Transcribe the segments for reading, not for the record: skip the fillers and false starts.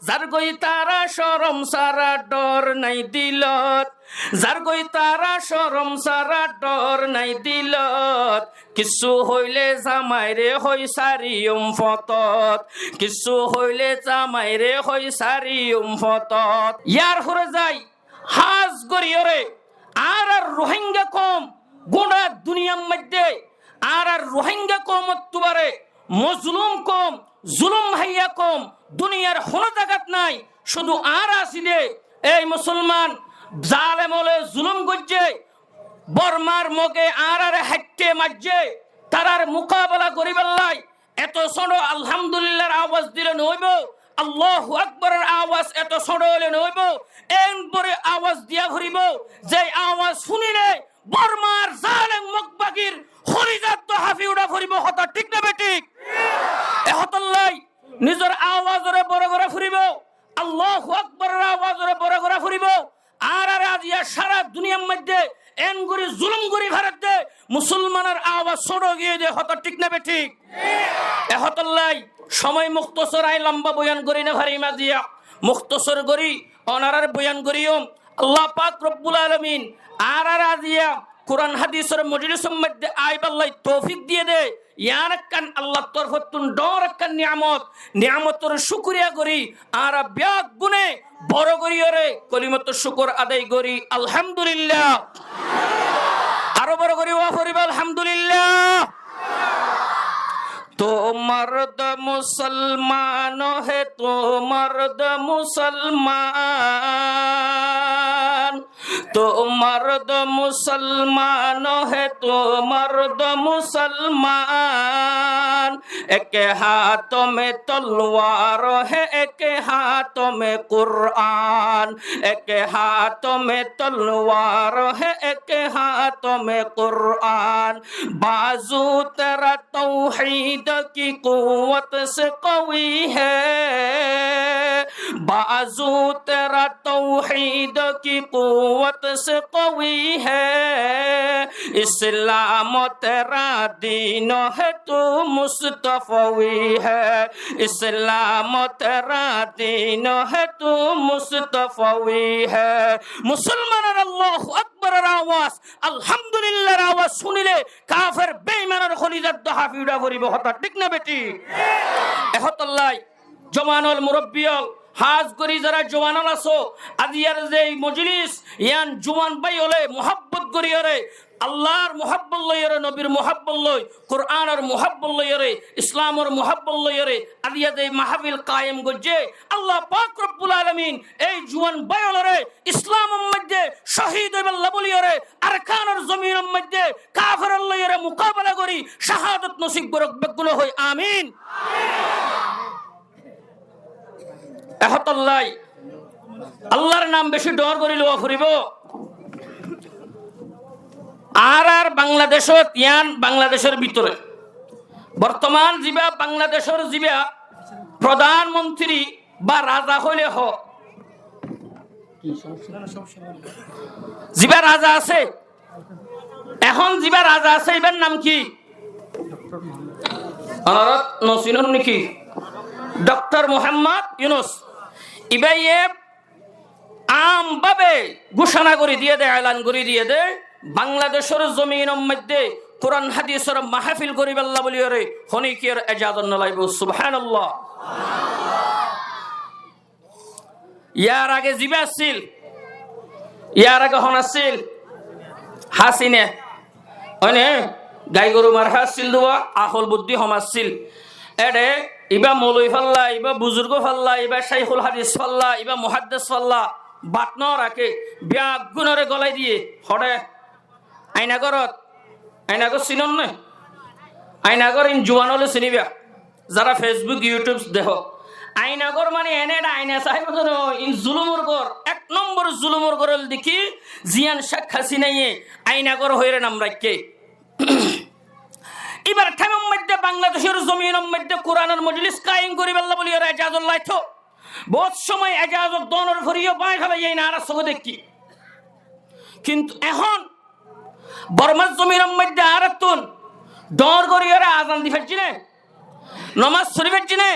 যার গই তারা শরম সারা ডর নাই দিলত, যার গই তারা শরম সারা ডর নাই দিলত, কিছু হইলে জামাইরে হই সারিয়ম ফতত, কিছু হইলে জামাইরে হই সারিয়ম ফতত। ইয়ার হরে যাই হাজ গরিয়রে আর রোহিঙ্গা কম গোটা দুনিয়ার মধ্যে আর রোহিঙ্গা কম তুবারে মজলুম কম জুলুম হাইয়া কম দুনিয়ার হন জায়গাত নাই, শুধু আর আসিলে এই মুসলমান জালেমলে জুলুম গজ্জে বর্মার মগে আর হাইটে মাজ্জে তারার মোকাবেলা করিবেল্লাই এত ছোট আলহামদুলিল্লাহর আওয়াজ দিলে নইব, আল্লাহু আকবরের আওয়াজ এত ছোট হলে নইব, এরপরে আওয়াজ দিয়া ঘুরিব যে আওয়াজ শুনিলে বর্মার জালেম মকবাগির হরিজাত তো হাফি উড়া ফুরিব। হতা ঠিক না বেঠিক? এহতল্লাই নিজের আওয়াজরে বড় করে ফুরিব, আল্লাহু আকবরের আওয়াজরে বড় করে ফুরিব। আর আজিয়া সারা দুনিয়ার মধ্যে এনগুরি জুলুম করি ভারতে মুসলমানের আওয়াজ ছোট গিয়ে দে। হতা ঠিক না বেঠিক? এহতল্লাই সময় মুক্তসর আই লম্বা বয়ান করি না ভারি মাজিয়া মুক্তসর করি অনারার বয়ান করিও আল্লাহ পাক রব্বুল আলামিন আর আজিয়া কোরআন হাদিসের মজলিসের মধ্যে আইবাল্লাই তৌফিক দিয়ে দে। ইয়ার কান আল্লাহ তরফতুন ডর কান নিয়ামত নিয়ামতের শুকরিয়া করি আর ব্যাগ গুনে বড় করিয়রে কলিমত শুকর আদায় করি আলহামদুলিল্লাহ। আরো বড় করি ওয়া করিবা আলহামদুলিল্লাহ। তো মর্দ মুসলমান হে তো মর্দ মুসলমান, তো মর্দ মুসলমান হে তো মর্দ মুসলমান, এক হাত মে তলওয়ার হে এক হাত মে কুরআন, এক হাত মে তলওয়ার হে এক হাত মে কুরআন, बाजू तेरा तौहीद की कुव्वत से कवी है, बाजू तेरा तौहीद की कुव्वत से कवी है, इस्लाम तेरा दीन है तू मुस्तफवी है, इस्लाम तेरा दीन है तू मुस्तफवी है। मुसलमान अल्लाहु আকবার আওয়াজ আলহামদুলিল্লাহর আওয়াজ শুনিলে কাফের বেঈমানের খলিজাত দহাফি উড়া করিব। হতা ঠিক না বেটি? এহতল্লাই জওয়ানল মুরব্বিয়ল হাজ করি যারা জওয়ানল আছো আজিয়ার যে মজলিস ইয়ান জওয়ান ভাই হলে মোহাব্বত করিয়রে আল্লাহর মোহাব্বত লইরে নবীর মোহাব্বত লই কোরআনের মোহাব্বত লইরে ইসলামের মোহাব্বত লইরে আজিয়া যে মাহফিল কায়েম গজে আল্লাহ পাক রব্বুল আলামিন এই জওয়ান ভাইলরে ইসলামের মধ্যে শহীদ হইবাল্লাহ বলিয়রে আরকানের জমিনের মধ্যে কাফেরের লইরে মোকাবেলা করি শাহাদাত নসিব করক বেগুলো হই আমিন। এহতল্লাই আল্লাহর নাম বেশি ডর করি লওয়া ফুরিব। আর বাংলাদেশত ইয়ান বাংলাদেশের ভিতরে বর্তমান জিবা বাংলাদেশের জিবা প্রধানমন্ত্রী বা রাজা হইলে হ জিবা রাজা আছে, এখন জিবা রাজা আছে এবার নাম কি? নসিনুর নাকি ডক্টর মোহাম্মদ ইউনুস। ইবাই আম ভাবে ঘোষণা করে দিয়ে দেয়, এলান করে দিয়ে দেয় বাংলাদেশের জমিনের মধ্যে কোরআন হাদিসের মাহফিল করিবাল্লাহ বলিয়রে হনিকির এজাজত নলাইব। সুবহানাল্লাহ। ইয়ার আগে জিবা আসছিল, ইয়ার আগে হন আসছিল হাসিনে হনে গাই গরু মার হাসছিল দুয়া আহল বুদ্ধি হম আসছিল এডে ইবা মৌলই ফাল্লা ইবা বুজুর্গ ফাল্লা ইবা শাইখুল হাদিস ফাল্লা ইবা মুহাদ্দিস ফাল্লা বাত ন রাখে ব্যাগ গুণরে গলাই দিয়ে হরে আইনাগরত আইনাগর চিনন নে আইনাগর ইন জুয়ান হলে চিনিবা যারা ফেসবুক ইউটিউব দেখ আইনাগর মানে এনে আইনা চাহিব ইন জুলুমর গর এক নম্বর জুলুমর গর দেখি জিয়ান শেখ হাসিনাইয়ে আইনাগর হইরে নাম রাখে। এবার ঠামের মধ্যে বাংলাদেশের জমিনের মধ্যে কোরআনের মজলিস কায়েম করিবাল্লাহ বলি ওরা এজাজত লাইতো বহুত সময় এজাজত দনের ভরিও বাই ফেলে এই না আর সঙ্গে দেখি। কিন্তু এখন বর্মার জমিনের মধ্যে আর তুন ডর করি ওরা আজান দি ফেলছি নে নমাজ শরীফের চিনে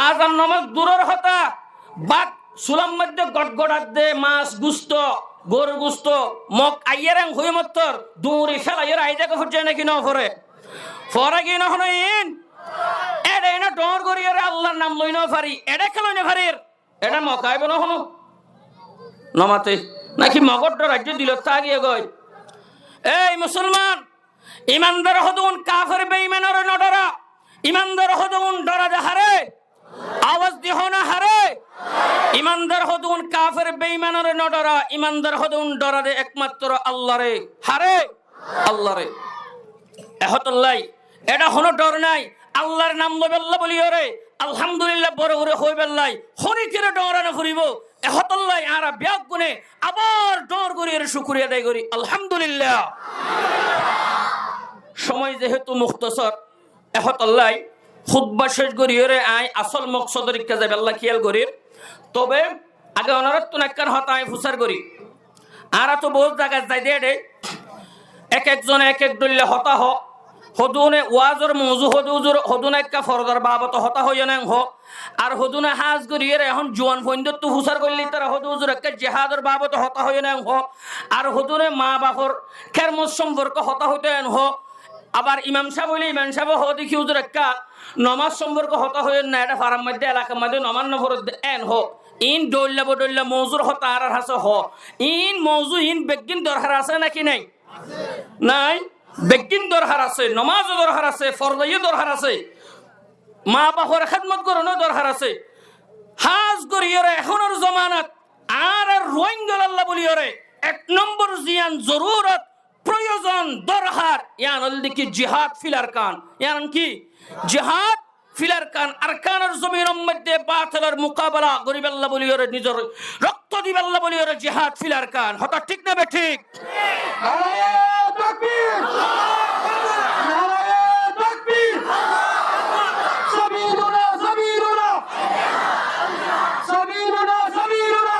আজান নমাজ দূরের হতা বাঘ সুলাম মধ্যে গটগড়াত দে মাছ গুস্ত গরু গুস্ত মগ আইয়ারাং হই মত্তর দূরে ফেলাইয়ের আইজাকে ফুটছে নাকি ন ফরে ফরা কি না হনো ইন এডে না ডর করিয়ারে আল্লাহর নাম লই না পারি এডে খেলই না পারির এটা মকাইব না হনো নমাতে নাকি মগর রাজ্য দিল তা গিয়ে গই এই মুসলমান ইমানদার হদুন কাফের বেঈমানের নডরা ইমানদার হদুন ডরা হারে আওয়াজ দিহ না হারে ইমানদার হদুন কাফের বেঈমানের নডরা ইমানদার হদুন ডরা দে একমাত্র আল্লাহরে হারে আল্লাহরে এহতল্লাই এটা হনো ডর নাই আল্লাহর নাম লবেল্লা বলিও রে আলহামদুলিল্লাহ বড় করে হই বেল্লাই হরিকের ডরানো ফুরিব এহতল্লাই আরা ব্যাগ গুনে আবার ডর করিয়ে শুকরিয়া আদায় করি আলহামদুলিল্লাহ সময় যেহেতু মুখতসর এহতল্লাই খুতবা শেষ করিয়ে রে আই আসল মকসদের ইচ্ছা যাবে আল্লাহ খেয়াল করি তবে আগে অনারত নাক্কার হতা আমি ফুসার করি আর তো বহুত জায়গা যাই দে এক একজন এক এক দল্লে হতা হ হদুনে ওয়াজর মজু হদুজুর হদুনে একটা ফরদার বাবত হতা হইয়া নেন হ আর হদুনে হাজ করিয়ে এখন জোয়ান ফৈন্দ্য তো হুসার করলি তারা হদুজুর একটা জেহাদের বাবত হতা হইয়া নেন হ আর হদুনে মা বাপর খেরমত সম্পর্ক হতা হইতে এন হ আবার ইমাম সাহেব হইলে ইমাম সাহেব হ দেখি হুজুর একটা নমাজ সম্পর্ক হতা হইয়া না এটা ফারাম মধ্যে এলাকার মধ্যে নমান নফর এন হ ইন ডল্লা বডল্লা মজুর হতা আর হাসে হ ইন মজু ইন বেগিন দরকার আছে নাকি নাই নাই বেগিন দরকার আছে নমাজ দরকার আছে ফরদাইও দরকার আছে মা বাপর খেদমত করানো দরকার আছে হাজ করিয়রে এখনের জমানাত আর রোহিঙ্গা আল্লাহ বলিয়রে এক নম্বর জিয়ান জরুরত প্রয়োজন দরকার ইয়ান অলদিকে জিহাদ ফিলার কান ইয়ান কি জিহাদ ফিলার কান আরকানের জমিনের মধ্যে বাতিলের মোকাবেলা গরিব আল্লাহ বলিয়রে নিজের রক্ত দিবে আল্লাহ বলিয়রে জিহাদ ফিলার কান হঠাৎ ঠিক না বে ঠিক তাকবীর নারায়ে তাকবীর সাবিলুনা সাবিলুনা সাবিলুনা সাবিলুনা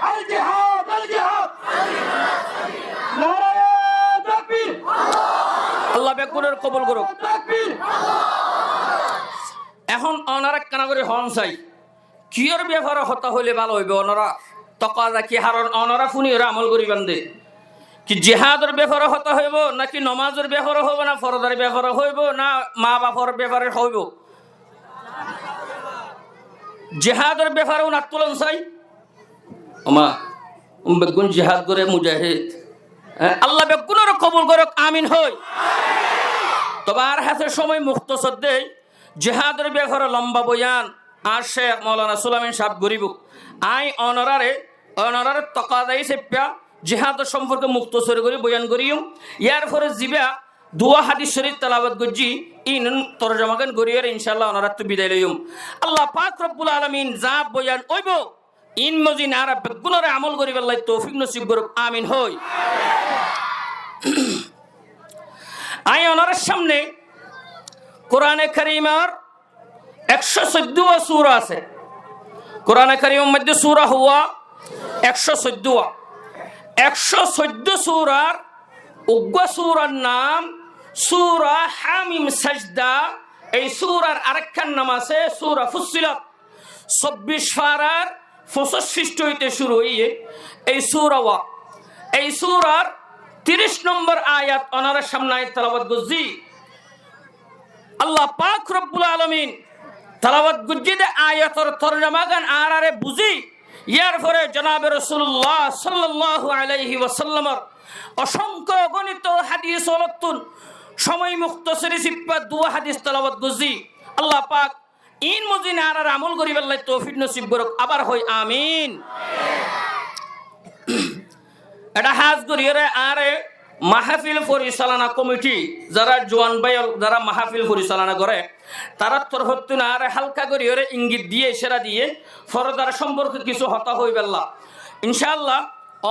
আল জিহাদ নারায়ে তাকবীর আল্লাহ বেকুনের কবুল করুক তাকবীর এখন অনারা কানা করে হন চাই কিয়র ব্যাপারে হতা হইলে ভালো হইবে অনারা তকা কি হারণ অনারা ফুনি আমল করিবেন দে কি জিহাদের ব্যাপারে হতা হইব নাকি নমাজের ব্যাপারে হইব না ফরদার ব্যাপারে হইব না মা বাপর ব্যাপারে হইব জিহাদের ব্যাপারে উনার তুলন চাই ওমা বেগুন জিহাদ করে মুজাহিদ আল্লাহ বেগুনের কবুল করক আমিন হই তবে আর হাতে সময় মুখতসর দেই জিহাদের ব্যাপারে লম্বা বয়ান আর শেখ মৌলানা সুলাইমান সাহেব গরিব আই অনারারে তকাদাই সেপ্যা জিহাদ সম্পর্কে মুক্তসর করে বয়ান করিও ইয়ার পরে জিবা দুয়া হাদিস শরীফ তেলাওয়াত গজি ইন তরজমাগান গরিয়ার ইনশাআল্লাহ অনারা তো বিদায় লইম আল্লাহ পাক রব্বুল আলামিন যা বয়ান হইব ইন মজিন আর বেগুনরে আমল করিবার লাই তৌফিক নসিব করুক আমিন হই আই অনারের সামনে কোরআনে কারীমের 114 সূরা আছে কোরআনে কারীমের মধ্যে সূরা হুয়া 114 সূরার উগ্র সূরার নাম সূরা হামিম সাজদা এই সূরার আরেকখান নাম আছে সূরা ফুসসিলাত 24 পারার 65 হইতে শুরু হইয়ে এই সূরা ওয়া এই সূরার 30 নম্বর আয়াত ওনার সামনে তেলাওয়াত গজি আল্লাহ পাক রব্বুল আলামিন তেলাওয়াত গজিতে আয়াতের তরজমা গান আরে বুঝি ইয়ার পরে জনাবে রাসূলুল্লাহ সাল্লাল্লাহু আলাইহি ওয়াসাল্লামের অসংখ্য গণিত হাদিস অলতুন সময় মুখতসরি সিপ্পা দুয়া হাদিস তেলাওয়াত গজি আল্লাহ পাক ইন মজিন আর আমল করিবার লাই তৌফিক নসিব করুক আবার হই আমিন এটা হাজ করিয়ে আরে মাহফিল পরিচালনা কমিটি যারা জোয়ান ভাই যারা মাহফিল পরিচালনা করে তারা তরফতুন আর হালকা করিয়ে ইঙ্গিত দিয়ে সেরা দিয়ে ফরদার সম্পর্কে কিছু হতা হইবেল্লা ইনশাআল্লাহ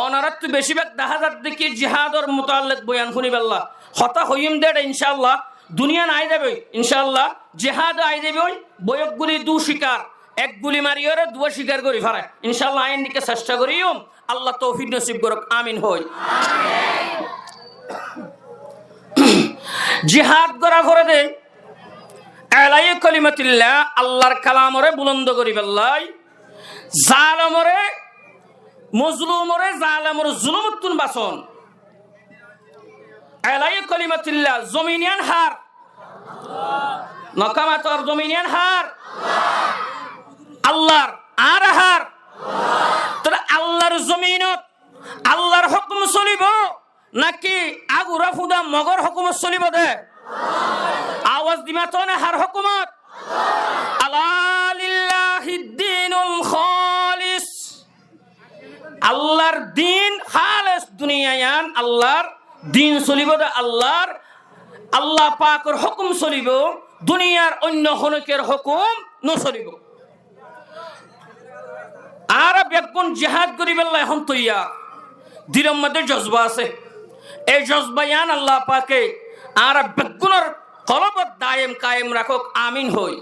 অনারাত বেশিরভাগ দেখা যাক দেখি জিহাদর মোতাল্লিক বয়ান শুনিবেল্লা হতা হইম দে ইনশাআল্লাহ দুনিয়া নাই যাবে ইনশাআল্লাহ জিহাদ আই যাবে বয়কগুলি দু শিকার এক গুলি মারিয়ে দুয়া শিকার করি ফারে ইনশাআল্লাহ আইন দিকে চেষ্টা করিও আল্লাহ তৌফিক নসিব করুক আমিন হই জিহাদ করা করে দে এলাই কলিমাতিল্লাহ আল্লাহর কালামরে বুলন্দ করি বেল্লাই জালেমরে মজলুমরে জালেমর জুলুমতুন বাসন এলাই কলিমাতিল্লাহ জমিনিয়ান হার নকামাতর জমিনিয়ান হার আল্লাহর আর হার তোরা আল্লাহর জমিনত আল্লাহর হুকুম চলিব নাকি আগুরা ফুদা মগর হুকুম চলিব দে আওয়াজ দিমা তো না হার হুকুমত আলা লিল্লাহিদ দীনুল খালিস আল্লাহর দিন খালিস দুনিয়ায়ান আল্লাহর দিন চলিব দে আল্লাহর আল্লাহ পাকের হুকুম চলিব দুনিয়ার অন্য হনকের হুকুম নচলিব আর বেগুন জিহাদ করিবেল্লা এখন তৈয়া দিলের মধ্যে জজবা আছে এই জজবায়ান আল্লাহ পাকে আর বেগুনের কলবত দায়েম কায়েম রাখক আমিন হই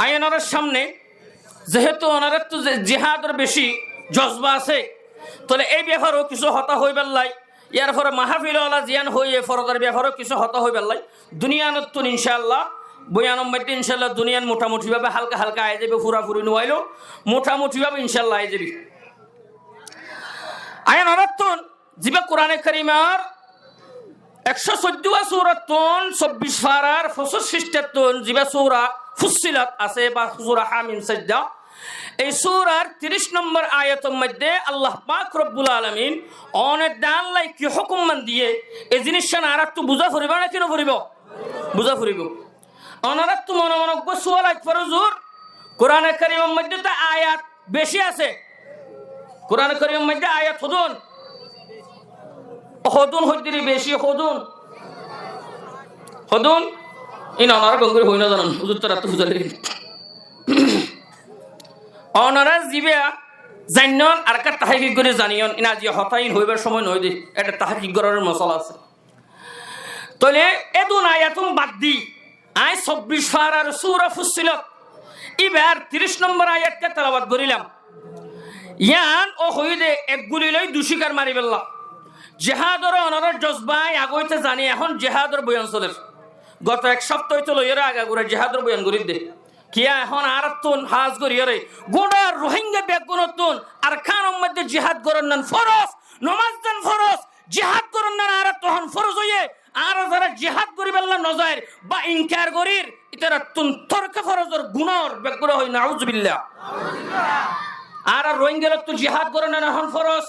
আইনার সামনে যেহেতু ওনার তো জিহাদের বেশি জজবা আছে তাহলে এই ব্যাপারেও কিছু হতা হই বেল্লাই ইয়ার পরে মাহফিল ওলা জিয়ান হইয়ে ফরদার ব্যাপারেও কিছু হতা হই বেল্লাই দুনিয়ানতুন ইনশাআল্লাহ বয়ানম মধ্যে ইনশাআল্লাহ দুনিয়ান মোটামুটিভাবে হালকা হালকা আয় যাবে ফুরাফুরি নোয়াইলো মোটামুটিভাবে ইনশাআল্লাহ আয় যাবি আয়ান অরাত্তন জিবা কোরআনে কারিমার 114 সূরাতুন 24 পারার 65 জিবা সূরা ফুসসিলাত আছে বা সূরা হামিম সাজদা এই সূরার 30 নম্বর আয়াতের মধ্যে আল্লাহ পাক রব্বুল আলামিন অনেক দান লাই কি হুকুম মান দিয়ে এই জিনিসটা আর একটু বুঝা ফুরিব না কেন ফুরিব বুঝা ফুরিব অনারাত তো মনোমনজ্ঞ সুয়াল আজ ফরজুর কোরআনে কারিমের মধ্যে তো আয়াত বেশি আছে কোরআনে কারিমের মধ্যে আয়াত হদুন হদ্দিরি বেশি হদুন ইন অনারা গঙ্গুরি হই না জানান হুজুর তারা তো বুঝালে অনারা জিবে জান্নন আর কা তাহকিক করে জানিয়ন ইনা জি হতাইন হইবার সময় নয় দে এটা তাহকিক করার মশলা আছে তাহলে এদুন আয়াতুম বাদ দি আয় 24 পারার সূরা ফুসসিলাত এবার 30 নম্বর আয়াতকে তেলাওয়াত করিলাম ইয়ান ও হইদে এক গুলি লই দুশিকার মারি বেল্লা জিহাদর অনরের জজবাই আগইতে জানি এখন জিহাদর বয়ান চলের গত এক সপ্তাহ তো লইরা আগাগুরা জিহাদর বয়ান করি দে কিয়া এখন আরাতুন হাজ করিয়ারে গোড়া রোহিঙ্গা বেগুনতুন আর খানের মধ্যে জিহাদ করন নান ফরজ নামাজ দান ফরজ জিহাদ করন নান আর তখন ফরজ হইয়ে আর যারা জিহাদ করিবেল্লা নজায়ের বা ইনকার করির ইতারা তুন তর্ক ফরজর গুনার বেগুন হই নাউজুবিল্লাহ আর রোহিঙ্গার তো জিহাদ করন নান এখন ফরজ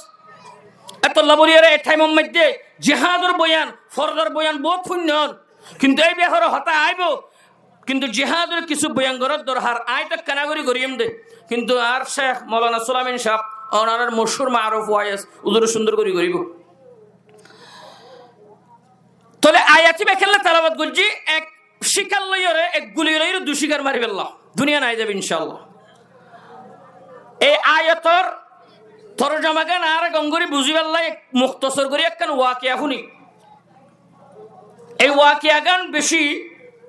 এত লাবরিয়ারে এই টাইমের মধ্যে জিহাদর বয়ান ফরজর বয়ান বহুত শূন্য কিন্তু এই ব্যাপারে হতা আইব কিন্তু জিহাদের কিছু বয়ান করার দরকার আইটা কানাগরি করিম দে কিন্তু আর শেখ মৌলানা সুলাইমান সাহেব ওনার মশহুর মারুফ ওয়াইস উজুর সুন্দর করি করিব তলে আয়াতি বেখেলা তেলাওয়াত করছি এক শিকার লইরে এক গুলি লইরে দু শিকার মারি ফেললা দুনিয়া নাই যাবে ইনশাআল্লাহ এই আয়াতর তরজমা গান আর গঙ্গরি বুঝি ফেললা এক মুখতসর করি একখান ওয়াকিয়া শুনি এই ওয়াকিয়া গান বেশি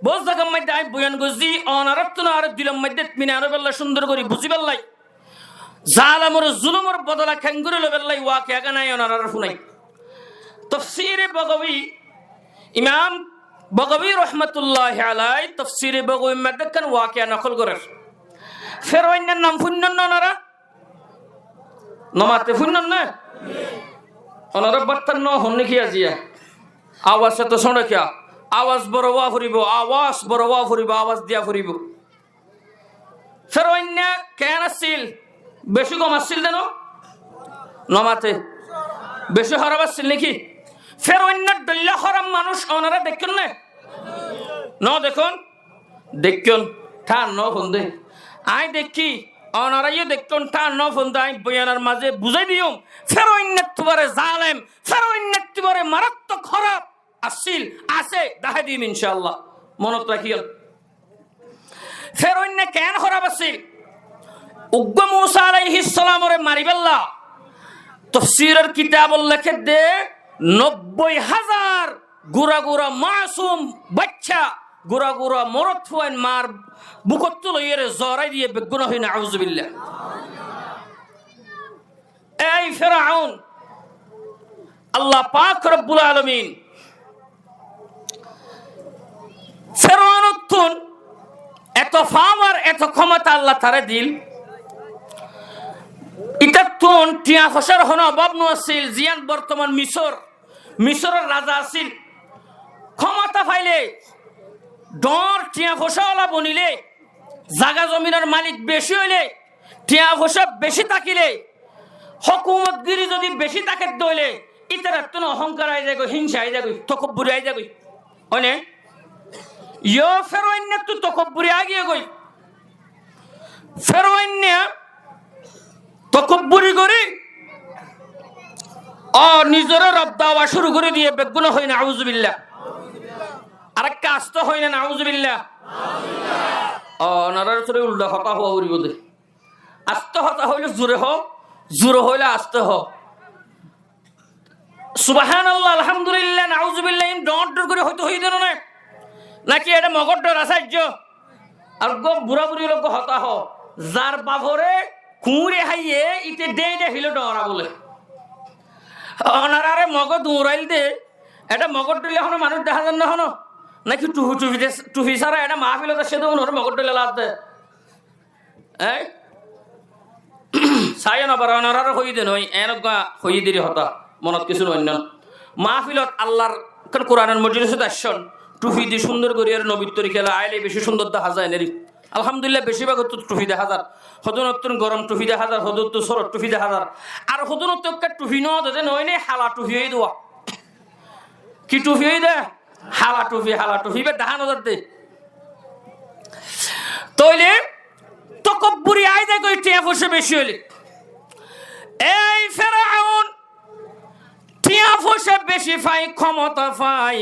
বস জায়গার মধ্যে আই বয়ান করছি অনারত্ন আর দিলম মধ্যে মিনার বেল্লা সুন্দর করি বুঝি ফেললাই জালামর জুলুমর বদলা খেঙ্গুরি লবেল্লাই ওয়াকিয়া গান আই অনার শুনাই তাফসীরে বগবী ইমাম বগবী রহমতুল্লাহ আলাই তাফসীরে বগবী মধ্যে কান ওয়াকিয়া নকল করে ফের অন্যের নাম শুনন না ওনারা নমাতে শুনন না ওনারা বার্তার ন হন নাকি আজিয়া আওয়াজ তো শোনে কিয়া আওয়াজ বড় ওয়া ফুরিব আওয়াজ বড় ওয়া ফুরিব আওয়াজ দিয়া ফুরিব ফের অন্য কেন আসছিল বেশি কম আসছিল দেন নমাতে বেশি হারাব আসছিল নাকি ফের অন্য দল্লা হরাম মানুষ ওনারা দেখুন না ন দেখুন দেখুন ঠান ন ফন্দে আই দেখি অনারাইও দেখুন ঠান ন ফন্দে আই বয়ানার মাঝে বুঝাই দিও ফের অন্য তোমারে জালেম ফের অন্য তোমারে মারাত্মক খারাপ আসিল আছে দেখা দিম ইনশাআল্লাহ মনত রাখিও ফের অন্য কেন খারাপ আসিল উগ্র মুসা আলাইহিস সালামরে মারিবেল্লা তাফসীরের কিতাব লেখে দে 90,000 গুড়া গুড়া মাসুম বাচ্চা গুড়া গুড়া মরত হইন মার বুকত লইরে জরাই দিয়ে বেগুনা হই নাউজুবিল্লাহ এই ফিরআউন আল্লাহ পাক রব্বুল আলামিন ফেরাউন এত পাওয়ার এত ক্ষমতা আল্লাহ তারে দিল এটা তুন টিয়া ফসার হন অভাব নছিল জিয়ান বর্তমান মিশরের রাজা আছিল ক্ষমতা পাইলে ডর টিয়া ফসাওয়ালা বনিলে জাগা জমিনের মালিক বেশি হইলে টিয়া ফসা বেশি থাকিলে হকুমতগিরি যদি বেশি তাকে দইলে ইতার একটু অহংকার আই যাগো হিংসা আই যাগো তকব্বুরি আই যাগো অনে ইয়ো ফেরোইন্যা তো তকব্বুরি আগিয়ে গই ফেরোইন্যা তকব্বুরি করি নিজের রব দাওয়া শুরু করে দিয়ে বেগুন হয় না আউযুবিল্লাহ আরেকটা আস্ত হয় না আউযুবিল্লাহ নারার চলে উল্টা হতা হওয়া উড়িব দে আস্ত হতা হইলে জোরে হইলে আস্ত হ সুবহানাল্লাহ আলহামদুলিল্লাহ নাউযুবিল্লাহ ডট করে হয়তো হই দেন না নাকি এটা মগর ডর আসার্য আর গো বুড়া বুড়ি লোক হতা হ যার বাভরে কুঁড়ে হাইয়ে ইতে ডে হিল ডরা বলে অনারে মগজ দৌড়াইল দে এটা মগর দিলে হনো মানুষ দেখা যান না হনো নাকি টুফি ছাড়া এটা মাহফিল সে দেবো ওর মগর দিলে লাভ দে এই চাই নবার অনারে হই দেন ওই এনেকা হই দিলি হতা মনত কিছু অন্য মাহফিলত আল্লাহর কোরআনের মজলিসত আসছেন টুফি দি সুন্দর করে আর নবীর তরিকা আইলে বেশি সুন্দর দেখা যায় নেরি আলহামদুলিল্লাহ বেশিরভাগ তো টুফি দেখা যার হদনত্তর গরম টুফি দেখা যার হদত্ত সরট টুফি দেখা যার আর হদনত্ত টুফি নয় নয় নে হালা টুফি হয়ে দেওয়া কি টুফি হয়ে দে হালা টুফি বে দেখা নজর দে তইলে তকব্বুরি আই দে কই টিয়া ফসে বেশি হইলে এই ফেরাউন টিয়া ফসে বেশি পাই ক্ষমতা পাই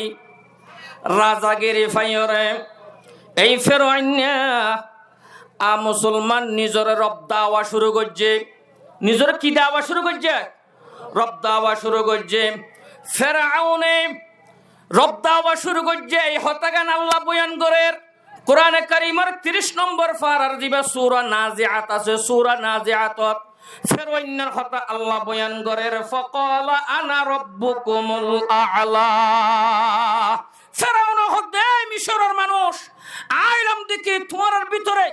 রাজাগিরি ফাইরে এই ফেরাউন্না মুসলমান নিজের রব দাওয়া শুরু করছে নিজের কি দাওয়া শুরু করছে রব দাওয়া শুরু করছে ফেরাউনে রব দাওয়া শুরু করছে এই হত্যাকাণ্ড আল্লাহ বয়ান করে কোরআনে কারীমের 30 নম্বর পারার দিবা সূরা নাজিআত আছে সূরা নাজিআতত ফেরাউনের কথা আল্লাহ বয়ান করে ফাকালা আনা রাব্বুকুমুল আ'লা ফেরাউন হদে মিশরের মানুষ আইলাম দেখি তোমার ভিতরে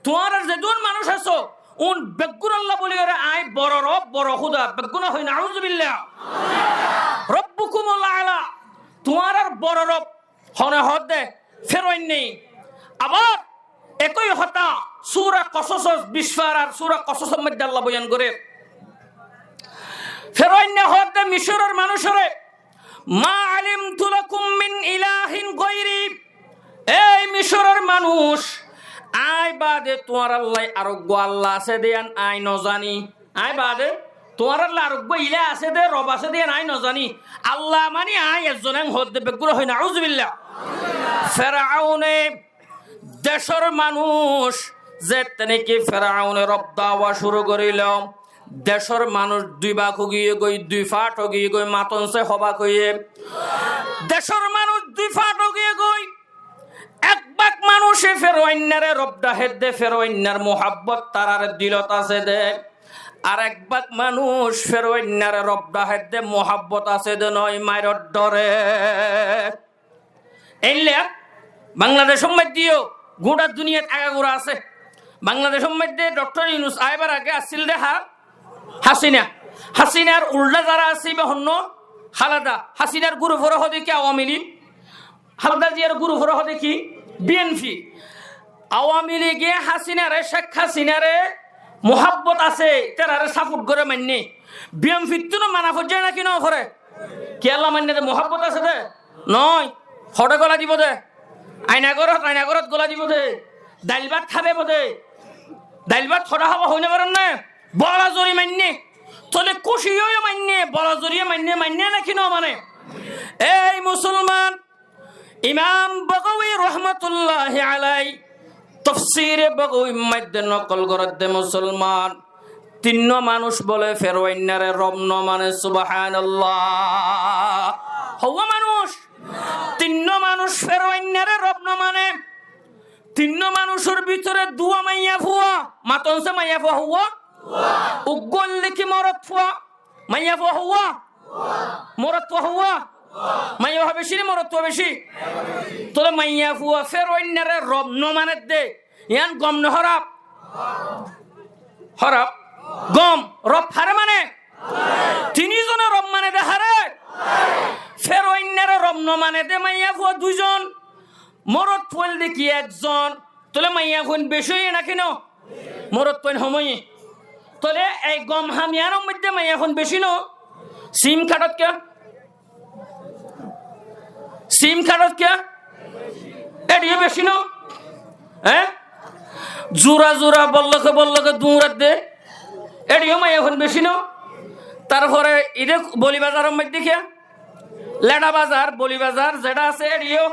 তোমার যে দুন মানুষ আছো উন বেগুন আল্লাহ বলি করে আই বড় রব বড় খুদা বেগুন হয় না আউযুবিল্লাহ রব্বুকুমুল আ'লা তোমার আর বড় রব হনে হদে ফেরাউন নেই আবার একই হতা সূরা কসস 20 পারার সূরা কসসের মধ্যে আল্লাহ বয়ান করে ফেরাউন হদে মিশরের মানুষরে মা আলিমতু লাকুম মিন ইলাহিন গায়রি এই মিশরের মানুষ আই বাদে তোমার আল্লাহ আর গো আল্লাহ আছে দেন আই ন জানি আই বাদে তোমার আল্লাহ আর গো ইলা আছে দে রব আছে দেন আই ন জানি আল্লাহ মানে আই একজন হদ দে বেগুর হয় না আউযুবিল্লাহ ফেরাউনে দেশের মানুষ যে তেনে ফেরাউনের রব দাওয়া শুরু করিল দেশের মানুষ দুই ভাগ হগিয়ে গই দুই ফাট হগিয়ে গই মাতনসে হবাক হইয়ে দেশের মানুষ দুই ফাট হগিয়ে গই এক ভাগ মানুষে ফেরাউন্নারে রবদা হেদে ফেরাউন্নার মোহাব্বত তারার দিলত আছে দে আর এক ভাগ মানুষ ফেরাউন্নারে রবদা হেদে মোহাব্বত আছে দে নয় মায়ের ডরে এইলে বাংলাদেশের মধ্যেও গোটা দুনিয়াত আগাগোড়া আছে বাংলাদেশের মধ্যে ডক্টর ইউনূস আইবার আগে আসছিল দেখা হাসিনার উল্টা যারা আছে বা হন্য খালেদা হাসিনার গুরু ফরহ দেখি আওয়ামী লীগ খালেদা জিয়ার গুরু ফরহ দেখি বিএনপি আওয়ামী লীগে হাসিনারে শেখ হাসিনারে মোহাব্বত আছে তারারে সাপোর্ট করে মান্যে বিএনপি তো মানা পর্যায়ে নাকি ন করে কে আল্লাহ মান্যে মোহাব্বত আছে দে নয় হটে গলা দিব দে আইনাগরত গলা দিব দে ডাইল ভাত খাবে বোধে ডাইল ভাত খরা হবা হইনে পারেন না বলা জরি মান্যে তলে কুশিও মান্যে বলা জরিয়ে মান্যে নাকি ন মানে এই মুসলমান ইমাম বাগাউই রহমাতুল্লাহি আলাই তাফসীরে বাগাউই মধ্যে নকল করতে মুসলমান তিন্ন মানুষ বলে ফেরাউন্নারে রব ন মানে সুবহানাল্লাহ হওয়া মানুষ তিন্ন মানুষ ফেরাউন্নারে রব ন মানে তিন্ন মানুষের ভিতরে দুয়া মাইয়া ফুয়া মাতনসে মাইয়া ফুয়া হুয়া উগল লিখি মরত ফুয়া মাইয়া ফুয়া হুয়া মরত ফুয়া হুয়া মাইয়া হওয়া বেশি না মরত হওয়া বেশি? তোলে মাইয়া ফুয়া ফের অন্যারে রব নমানে দে ইয়ান গম ন হরাপ হরাপ গম রব হারে মানে তিনিজনে রব মানে দে হারে ফের অন্যারে রব নমানে দে মাইয়া ফুয়া দুইজন মরত ফুল দেখি একজন তোলে মাইয়া ফুন বেশি নাকি ন মরত পয়েন সময় তোলে এই গম হামিয়ার মধ্যে মাইয়া ফুন বেশি ন সিম কার্ডত কে সিম কার্ডত কে এডিও বেশি ন হ্যাঁ জোড়া জোড়া বল্লকে দৌড়াত দে এডিও মাইয়া ফুন বেশি ন তারপরে ইদে বলি বাজারের মধ্যে কে লেডা বাজার বলি বাজার যেটা আছে এডিও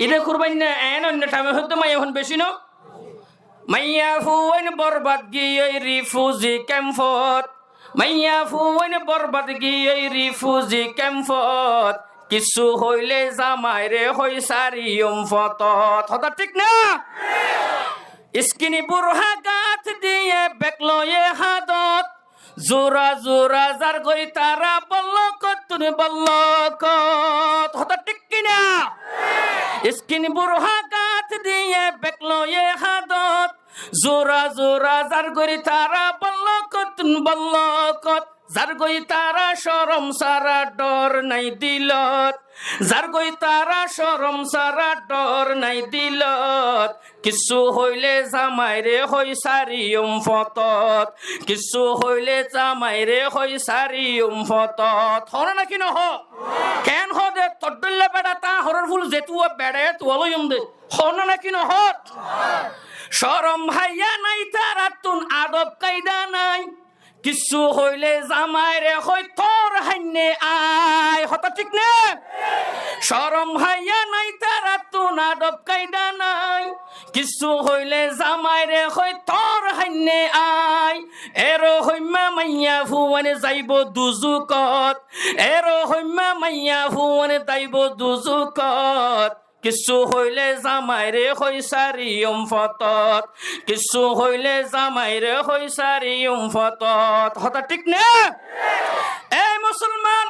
ইদে কুরবান না এন অন্য টাইমে হতে মাইয়া ফুন বেশি ন মাইয়া ফুন বরবাদ গিয়ে রিফিউজি ক্যাম্পত মাইয়া ফুন বরবাদ গিয়ে রিফিউজি ক্যাম্পত কিছু হইলে জামাইরে হই সারি ফতত হতা ঠিক না স্কিনি বুড়হা গাথ দিয়ে বেকলয়ে হাদত জোরা জোরা যার গই তারা বল্লকত তুমি বল্লকত হতা ঠিক কিনা স্কিনি বুড়হা গাথ দিয়ে বেকলয়ে হাদত জোরা জোরা যার গই তারা বল্লকত তুমি বল্লকত যার গই তারা শরম সারা ডর নাই দিলত যার গই তারা শরম সারা ডর নাই দিলত কিছু হইলে জামাইরে হই সারি ফতত কিছু হইলে জামাইরে হই সারি ফতত হর নাকি নহ কেন হ দে তড্ডলে বেড়া তা হরর ফুল যেতুয়া বেড়ে তুয়ালইম দে হর নাকি নহ শরম ভাইয়া নাই তারা তুন আদব কায়দা নাই কিছু হইলে জামাইরে হই তোর হাইনে আয় হতা ঠিক না শরম ভাইয়া নাই তারা তুন আদব কায়দা নাই কিছু হইলে জামাইরে হই তোর হাইনে আয় এরো হইমা মাইয়া ফুয়ানে যাইব দুজুকত এরো হইমা মাইয়া ফুয়ানে যাইব দুজুকত কিছু হইলে জামাইরে হই সারি ফতত কিছু হইলে জামাইরে হই সারি ফতত হতা ঠিক না এই মুসলমান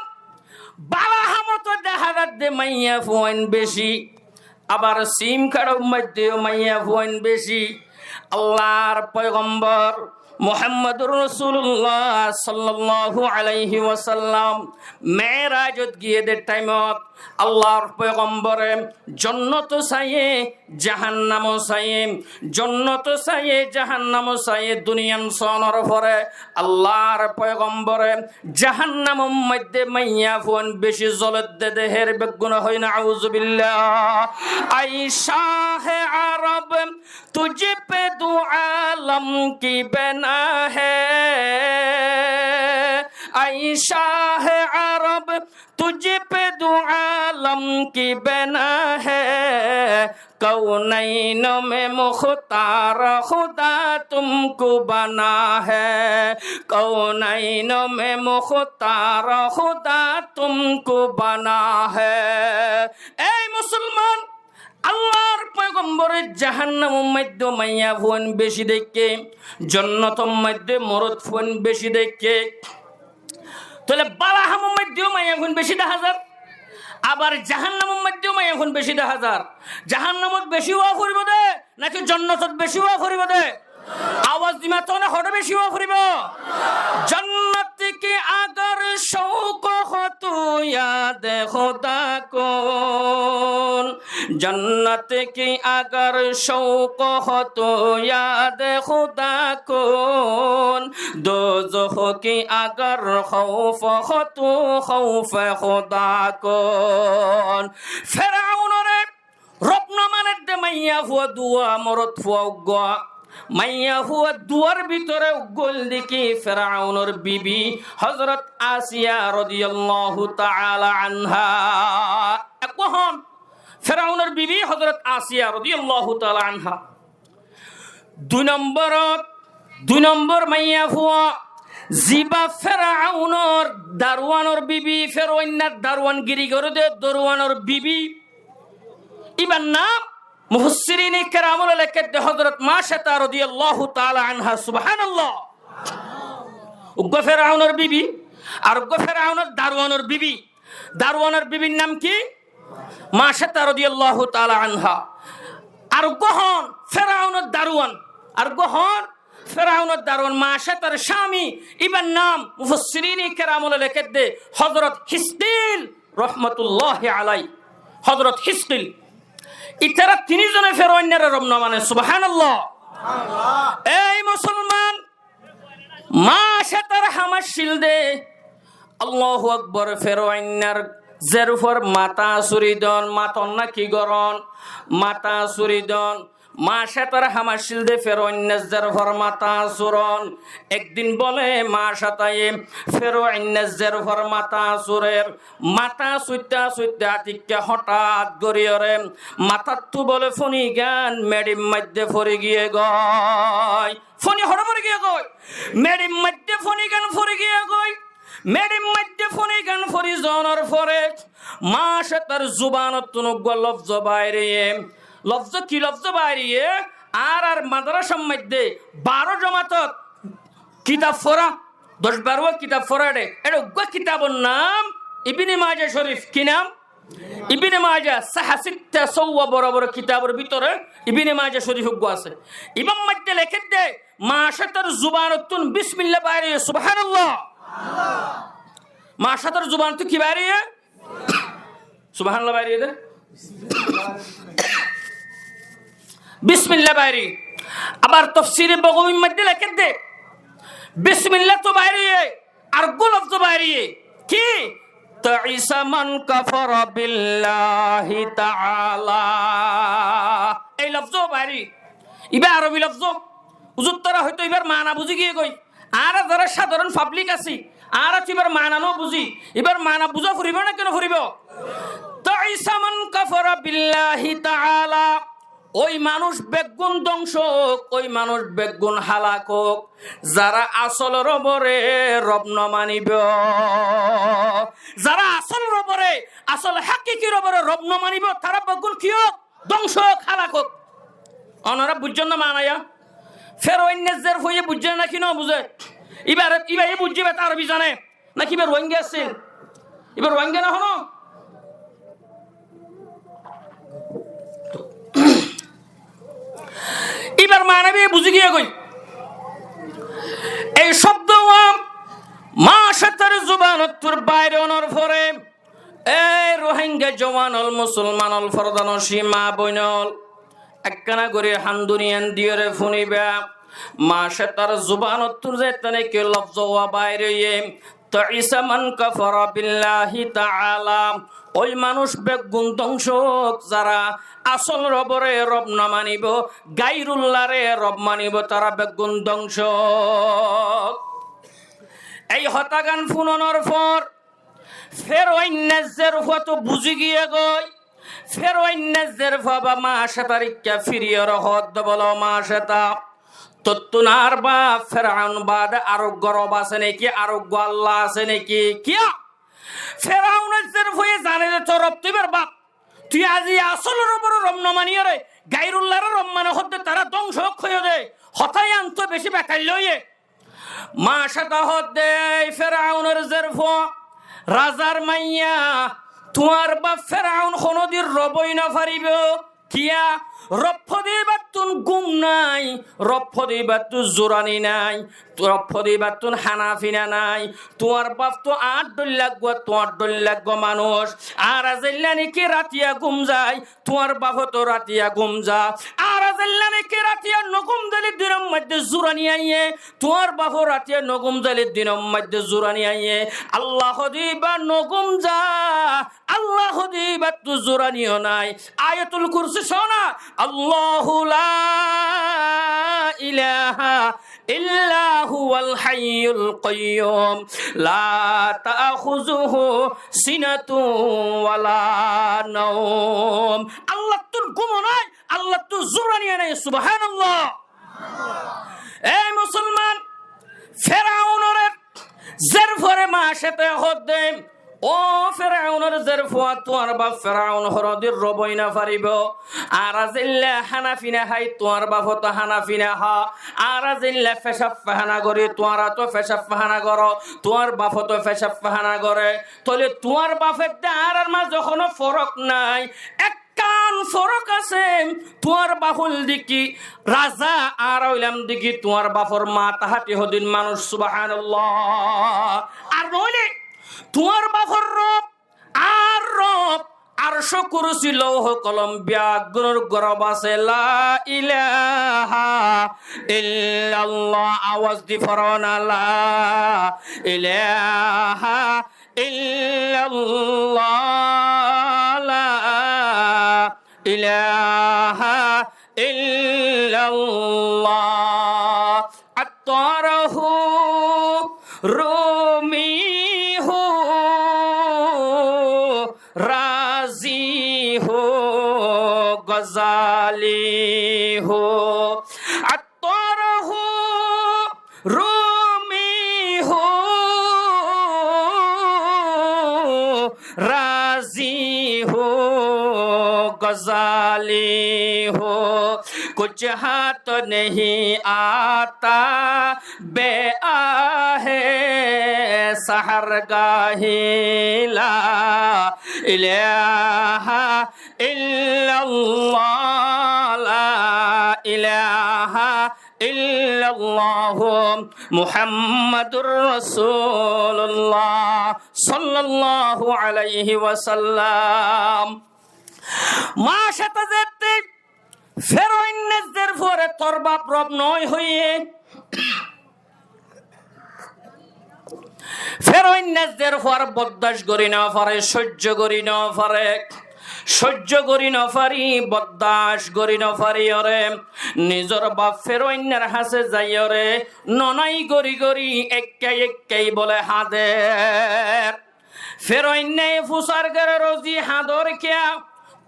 বালা হামত দেখা দে মাইয়া ফুয়ান বেশি আবার সিম কার্ডের মধ্যে মাইয়া ফুয়ান বেশি আল্লাহর পয়গম্বর মুহাম্মদুর রাসূলুল্লাহ সাল্লাল্লাহু আলাইহি ওয়াসাল্লাম মেরাজত গিয়ে দে টাইমত আল্লাহর পয়গম্বরে জান্নাত চাইয়ে জাহান্নাম চাইয়ে জান্নাত চাইয়ে জাহান্নাম চাইয়ে দুনিয়ান সনর পরে আল্লাহর পয়গম্বরে জাহান্নামের মধ্যে মাইয়া ফুন বেশি জ্বলত দে দেহের বেগুন হয় না আউযুবিল্লাহ আয়েশা হে আরব তুঝে পে দু আলম কি बना है आयशा है अरब तुझे पे दो आलम की बना है कौनैन में मुख्तार खुदा तुमको बना है कौनैन में मुख्तार खुदा तुमको बना है ऐ मुसलमान আল্লাহর পয়গম্বরের জাহান্নামের মধ্যে মাইয়া ফুন বেশি দেখে জান্নাতের মধ্যে মরদ ফুন বেশি দেখে তাহলে বালাহামের মধ্যেও মাইয়া ফুন বেশি দেখা যায় আবার জাহান্নামের মধ্যেও মাইয়া ফুন বেশি দেখা যায় জাহান্নামত বেশি হওয়া ফুরিব দে নাকি জান্নাতত বেশি হওয়া ফুরিব দে आवाज दिमा तो ना हट बेशी हुआ फरीबो जन्नत के अगर शौक हो तो याद खुदा कौन जन्नत की अगर शौक हो तो याद खुदा कौन दोज़ख की अगर खौफ हो तो खौफ खुदा कौन फिरौन रे रब न माने दे मैया हुआ दुआ मरत हुआ মাইয়া হুয়া দুয়ার ভিতরে গোল দেখি ফেরাউনের বিবি হযরত আসিয়া রাদিয়াল্লাহু তাআলা আনহা এখন ফেরাউনের বিবি হযরত আসিয়া রাদিয়াল্লাহু তাআলা আনহা দুই নম্বর মাইয়া হুয়া জিবা ফেরাউনের দারওয়ানের বিবি ফেরাউনের দারওয়ানগিরি করে দে দারওয়ানের বিবি ইবার নাম মুফাসসিরিন কিরামুল লাকাত হযরত মাশাতা রাদিয়াল্লাহু তাআলা আনহা সুবহানাল্লাহ উগ্র ফেরাউনের বিবি আর উগ্র ফেরাউনের দারওয়ানের বিবি দারওয়ানের বিবির নাম কি? মাশাতা রাদিয়াল্লাহু তাআলা আনহা। আর গহন ফেরাউনের দারওয়ান, আর গহন ফেরাউনের দারওয়ান মাশাতার স্বামী ইবার নাম মুফাসসিরিনে কেরামুল লেখে দে হযরত হিসকিল রহমাতুল্লাহি আলাইহি। হযরত হিসকিল ইতারা তিনজনে ফেরাউনের রব না মানে সুবহানাল্লাহ। এই মুসলমান মাশাতার হামাশিল দে আল্লাহু আকবার। ফেরাউনের জেরফর মাতা সুরিদন মাতন না কি গরন মাতা সুরিদন মাশাতার হামাশিল দে ফেরাউনের জেরফর মাতা সুরন। একদিন বলে মাশাতায়ে ফেরাউনের জেরফর মাতা সুরের মাতা সুইতা সুইতা টিকা হঠাৎ গরিয়রে মাথার তু বলে ফনি গান মেডিম মধ্যে ফরে গিয়ে গয়। ফনি হঠাৎ ফরে গিয়ে গয় মেডিম মধ্যে ফনি গান ফরে গিয়ে গয়। মেডিম মধ্যে ফনি গান ফরি জনের ফরে মাশাতার জুবানত তুনুগ লফজ বাইরে লফজ কি লফজ বাইরে আর মাদ্রাসার মধ্যে 12 জমাতত কিতাব পড়া 10-12 কিতাব পড়া এটা কিতাবের নাম ইবনে মাজাহ শরীফ। কি নাম? ইবনে মাজাহ। সাহাসিত্তা সওয়া বড় বড় কিতাবের ভিতরে ইবনে মাজাহ শরীফ আছে। ইমাম মধ্যে লেখে দে মাশাতার জুবানতুন বিসমিল্লাহ বাইরে সুবহানাল্লাহ। মাশাতার জুবানত কি বাইরে সুবহানাল্লাহ বাইরে দে বিসমিল্লাহ বাইরে। আবার তাফসীরে বগবীর মধ্যে লেখে দে বিসমিল্লাহ তো বাইরে আর লফজ বাইরে কি তাইসা মান কাফারা বিল্লাহি তাআলা। এই লফজ বাইরে ইবা আরবি লফজ উজুত্তরা হয়তো এবার মানা বুঝি গিয়ে গই। আর যারা সাধারণ পাবলিক আছে আর এবার মানানো বুঝি এবার মানা বুঝা ফুরিব না কেন ফুরিব? তাইসা মান কাফারা বিল্লাহি তাআলা। ওই মানুষ বেগুন ধ্বংস, ওই মানুষ বেগুন হালাক যারা আসল রবরে রব ন মানিব। যারা আসল রবরে আসল হাকিকি রবরে রব ন মানিব তারা বেগুন কি হোক ধ্বংস হালাক। অনারা বুঝছেন না মানায়া ফেরাউনের হয়ে বুঝছে না কি না বুঝে? এবার এ বুঝছে তার আরবি জানে নাকি এবার রোহিঙ্গা আছে? এবার রোহিঙ্গা না হলো এবার মানবী বুঝে গিয়ে গই। এই শব্দ মাশাতার জুবানতুর বাইরে অনর ফরে এই রোহিঙ্গা জওয়ানল মুসলমানল ফরদান সীমা বইনল একখানা করে হান্দুনিয়ান দিয়রে ফুনিবা মাশাতার জুবানতুর যেতনে কে লফজ ওয়া বাইরে তাইসা মান কাফারা বিল্লাহি তাআলা। ওই মানুষ বেগুন ধ্বংস যারা আসল রবরে রব না মানিব গায়রুল্লাহরে রব মানিব তারা বেগুন ধ্বংস। এই হতাগান ফুননের পর ফেরাউনের হতো বুঝি গিয়ে গই। ফেরাউনের বাবা মাশাতারিকা ফিরিয়ে রহদ বলো মাশাতা তত্তুনার বা ফেরাউন বাদ আরো গরব আছে নাকি আরো আল্লাহ আছে নাকি? কিয়া ফেরাউনের হয়ে জানে যে তোর রব তুই বাপ তুই আজি আসল রবর রব না মানিয়ে রে গায়রুল্লাহর রব মানে হতে তারা ধ্বংস হয়ে দে হতাই আনতো বেশি বেকার লইয়ে মাশাতা হদে ফেরাউনের জেরফ রাজার মাইয়া তোমার বাপ ফেরাউন কোনদিন রবই না পারিব। কিয়া রফদে বাতুন গুম নাই, রফদে বাতু জোরানি নাই, রফদে বাতুন হানাফিনা নাই। তোমার বাপ তো 8 দল লাগবো, তোমার দল লাগবো মানুষ। আর আজাল্লা নাকি রাতিয়া গুম যায়, তোমার বাপ তো রাতিয়া গুম যা। আর আজাল্লা নাকি রাতিয়া নগুম জালির দিনের মধ্যে জোরানি আইয়ে, তোমার বাপ রাতিয়া নগুম জালির দিনের মধ্যে জোরানি আইয়ে। আল্লাহ দিবা নগুম যা, আল্লাহ দিবা তু জোরানিও নাই। আয়াতুল কুরসি শোনা আল্লাহু লা ইলাহা ইল্লা হুয়াল হাইয়ুল কাইয়্যুম লা তাখুযুহু সিনাতুন ওয়ালা নাওম। আল্লাহ তোর ঘুম নাই, আল্লাহ তোর জোরানি নাই। সুবহানাল্লাহ। এই মুসলমান ফেরাউনের জেরফরে মাশাতে হদে ও ফেরাউনের জেরফা তোমার বাপ ফেরাউন হরদির রবই না পারিব। আর আজিল্লা হানাফিনা হাই তোমার বাপ তো হানাফিনা হা আর আজিল্লা পেশাব পাহানা করে তোমারা তো পেশাব পাহানা করো তোমার বাপ তো পেশাব পাহানা করে তাহলে তোমার বাপের আর মাঝে কোনো ফরক নাই কান ফরক আছে তোমার বাহুল দিকি রাজা আর হইলাম দিকি তোমার বাপর মা তাহাটি হদিন মানুষ সুবহানাল্লাহ আর নইলে তোমার বাপর রব আর কুরসি লৌহ কলম ব্যাগুর গরব আছে লা ইলাহা ইল্লাল্লাহ আওয়াজ দি ফরনা লা ইলাহা ইল্লাল্লাহ লা ইলাহা ইল্লাল্লাহ আতরাহু রুমিহু রাজি হো গজালি হো আতরাহু রুমিহু राजी हो गजाली हो कुछ हाथ नहीं आता बे आहे सहर गाहिला इलाहा इल्लल्लाह ला इलाहा ইল্লাল্লাহু মুহাম্মাদুর রাসূলুল্লাহ সাল্লাল্লাহু আলাইহি ওয়াসাল্লাম মা সাথে যেতে ফেরোইনদের পরে তোর বাপ রব নয় হইয়ে ফেরোইনদের পর বদদাস করি না পারে সহ্য করি না পারে সহ্য করি না পারি বদদাস করি না পারি ওরে নিজর বাপ ফেরোইনের হাসে যাই ওরে ননাই গরি গরি এক্কাই বলে হাদের ফেরোইনে ফুসার গরে রোজি হাদর কিয়া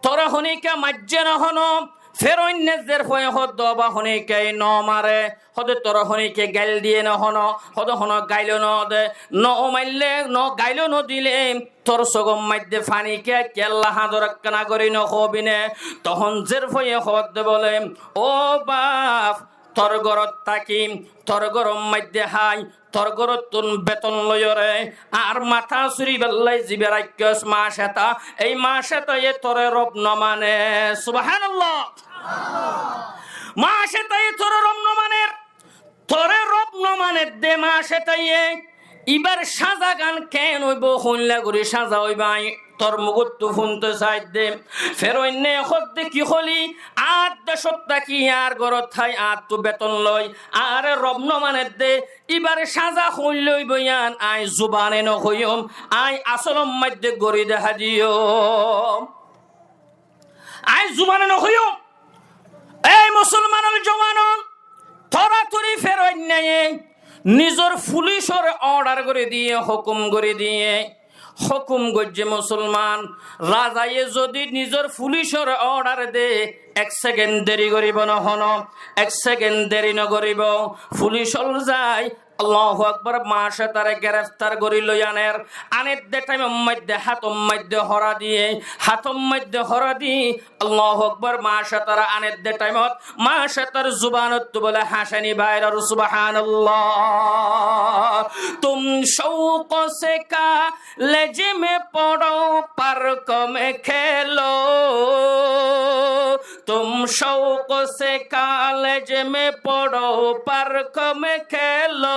তোরা হনিকা মাজ্জে না হনো ফেরোইনের ফয়ে হদ বা হনিকে ন মারে হদে তোর হনিকে গাইল দিয়ে ন হন হদ হন গাইল ন দে ন মাইলে ন গাইল ন দিলে তোর সগম মাইদে ফানিকে কেল্লা হাদর কানা করি ন হবিনে তখন জের ফয়ে হদ বলে ও বাপ তোর গরত থাকি তোর গরম মাইদে হাই তোর গরত তুন বেতন লয়রে আর মাথা চুরি বেল্লাই জিবে রাক্ষস মাস এটা এই মাস এটা এ তোরে রব ন মানে সুবহানাল্লাহ মাস এটা এ তোরে রব ন মানে তোরে রব ন মানে দে মাস এটা এ ইবার সাজা গান কেন হইব হইলা করে সাজা হইবাই তোর মুগুত তো শুনতে চাই দে ফেরোইনে হদ্দে কি হলি আর দেশতা কি আর গরত থাই আর তো বেতন লয় আর রবন মানে দে ইবারে সাজা হইলই বয়ান আই জুবানে ন হইম আই আসলম মধ্যে গড়ি দেখা দিও আই জুবানে ন হইম এই মুসলমানের জওয়ানন তোরা তুরি ফেরোইনে নিজর পুলিশের অর্ডার করে দিয়ে হুকুম করে দিয়ে হুকুম গজ্জে মুসলমান রাজায়ে যদি নিজর পুলিশের অর্ডার দে এক সেকেন্ড দেরি করিব না হন এক সেকেন্ড দেরি ন করিব পুলিশল যায় আল্লাহু আকবার মাসে তারে গ্রেফতার করি লই আনের দে টাইম মধ্যে হাতম মধ্যে হরা দিয়ে হাতম মধ্যে হরা দি আল্লাহু আকবার মাসে তারা আনের দে টাইমত মাসে তার জুবানত বলে হাসানি বাইর সুবহানাল্লাহ তুম শৌক সে কলেজ মে পড়ো পার্ক মে খেলো तुम शौक से कॉलेज में पढ़ो पार्क में खेलो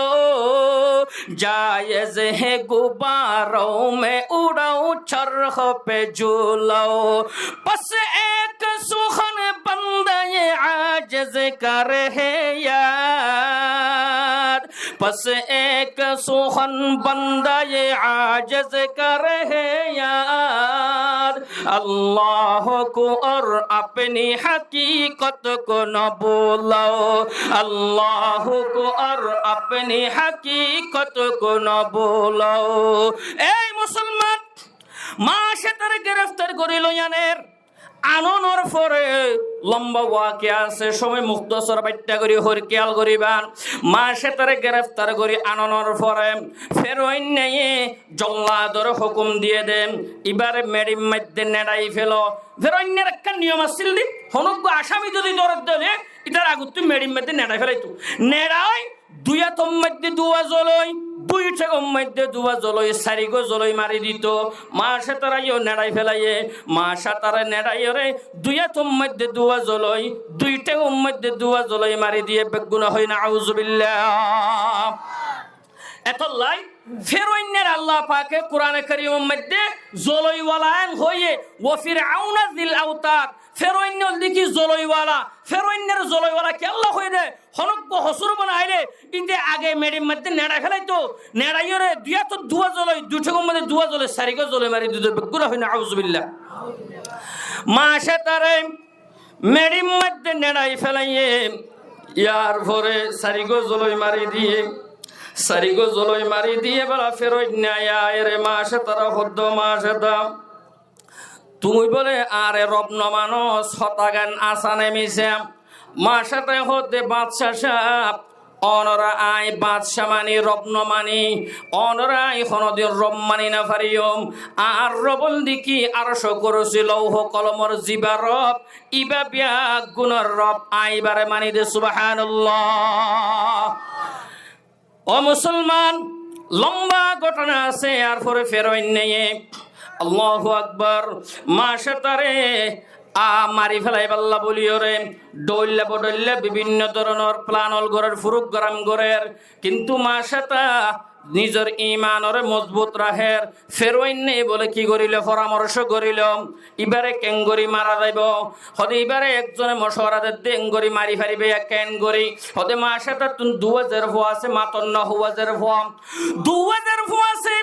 जायज है गुब्बारों में उड़ो चरख पे झूलो बस एक सुखन बंदा ये आजिज कर है यार बस एक सुखन बंदा ये आजिज कर है यार अल्लाह को और अपनी हकीकत को न बोलो अल्लाह को और अपनी हकीकत को न बोलो ए मुसलमान माशे तारे गिरफ्तार करिल यानेर আননের পরে লম্বা ওয়াকে আছে সময় মুক্তসর বাট্টা করি হরি খেয়াল করিবান মাসে তারে গ্রেফতার করি আননের পরে ফেরোইন নিয়ে জল্লাদর হুকুম দিয়ে দেন এবারে মেডিম মধ্যে নেড়াই ফেলো ফেরোইনের একটা নিয়ম আসছিল দি হনুক আসামি যদি দরদ দেলে এটার আগুত তুই মেডিম মধ্যে নেড়াই ফেলাইতো নেড়াই দুইয়া তোর মধ্যে দুয়া জলই দুই ঠেকম মধ্যে দুয়া জলই সারিগো জলই মারি দিত মাসে তারাইও নেড়াই ফেলাইয়ে মাসা তারা নেড়াই রে দুইয়া তোর মধ্যে দুয়া জলই দুই ঠেকম মধ্যে দুয়া জলই মারি দিয়ে বেগুনা হয় না আউযুবিল্লাহ এত লাই ফেরোইনের আল্লাহ পাকে কোরআনে কারীমের মধ্যে জলইওয়ালান হয়ে ওয়া ফিরআউনা যিল আওতাদ ফেরোইনের দিকে জলইওয়ালা ফেরোইনের জলইওয়ালা কে আল্লাহ হয়ে দে হনক হসুর বানাইলে ইনতে আগে মেডির মধ্যে নেড়া ফেলাইতো নেড়াইরে দুইয়া তো দুয়া জলই দুইটার মধ্যে দুয়া জলে সারিগো জলে মারি দিতে বেগুনা হয় না আউযুবিল্লাহ মাশা তারে মেডির মধ্যে নেড়াই ফেলাইয়ে ইয়ার পরে সারিগো জলই মারি দিয়ে সারিগো জলই মারি দিয়ে বলা ফেরত নেয় রে মাসে তারা হদ্দ মাসে দাম তুমি বলে আরে রব নমানো শতাগান আসানে মিশে মাসাতে হতে বাদশা সাপ অনরা আই বাদশা মানি রব নমানি অনরা আই হনদের রব মানি না ফারিয়ম আর রবল দিকি আরশ করছি লৌহ কলমর জিবা রব ইবা বিয়া গুণর রব আইবারে মানি দে সুবহানাল্লাহ ও মুসলমান লম্বা ঘটনা আছে আর পরে ফেরোইন নিয়ে আল্লাহু আকবার মাসে তারে মারি ফেলাই পাল্লা বলিও রে ডইল্লা বডল্লা বিভিন্ন ধরনের প্লানল গড়ের ফুরুক গরম গড়ের কিন্তু মাসে তা নিজের ইমানরে মজবুত রাহের ফেরোইন নেই বলে কি করিল পরামর্শ করিল এবারে কেঙ্গরি মারা যাইব হতে এবারে একজনে মশওয়ারা দেঙ্গরি মারি ফারিবে কেঙ্গরি হতে মাসে তা তুন 2000 ভো আছে মাতন 9000 ভো 2000 ভো আছে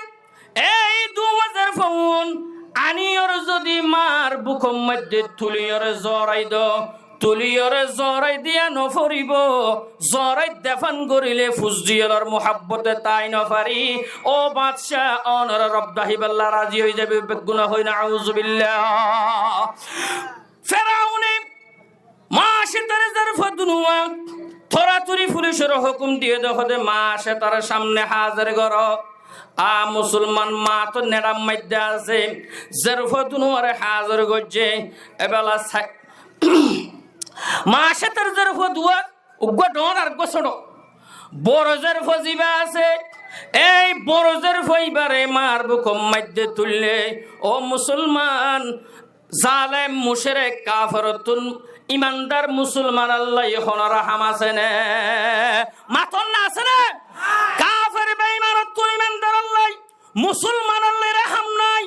এই 2000 ফোন আনিয়র যদি মার বুকম মধ্যে তুলিয়রে জরাই দ তুলিয়রে জরাই দিয়া নফরিব জরাই দেফান করিলে ফুজদিয়র মোহাব্বতে তাই নফারি ও বাদশাহ অনর রব্দাহিবাল্লাহ রাজি হয়ে যাবে বেগুনা হই না আউযুবিল্লাহ ফেরাউনে মাসে তারে জারফ দুনুয়া থরাতুরি পুলিশের হুকুম দিয়ে দহতে মাসে তার সামনে হাজির কর মুসলমান মা তো নেড়াম মধ্যে আছে জরফতুনুরে হাজির গজ্জে এবেলা মাসে তার জরফ দুয়া উগ্র ডর আর গোসড় বড় জরফ জিবা আছে এই বড় জরফ এবারে মার বুকম মধ্যে তুললে ও মুসলমান জালেম মুশরিক কাফিরতুন ইমানদার মুসলমান আল্লাহ হনর হামাছে নে মাতন না আছে না কাফের বেঈমান তুই ইমানদার আল্লাহ মুসলমান আল্লাহ রহম নাই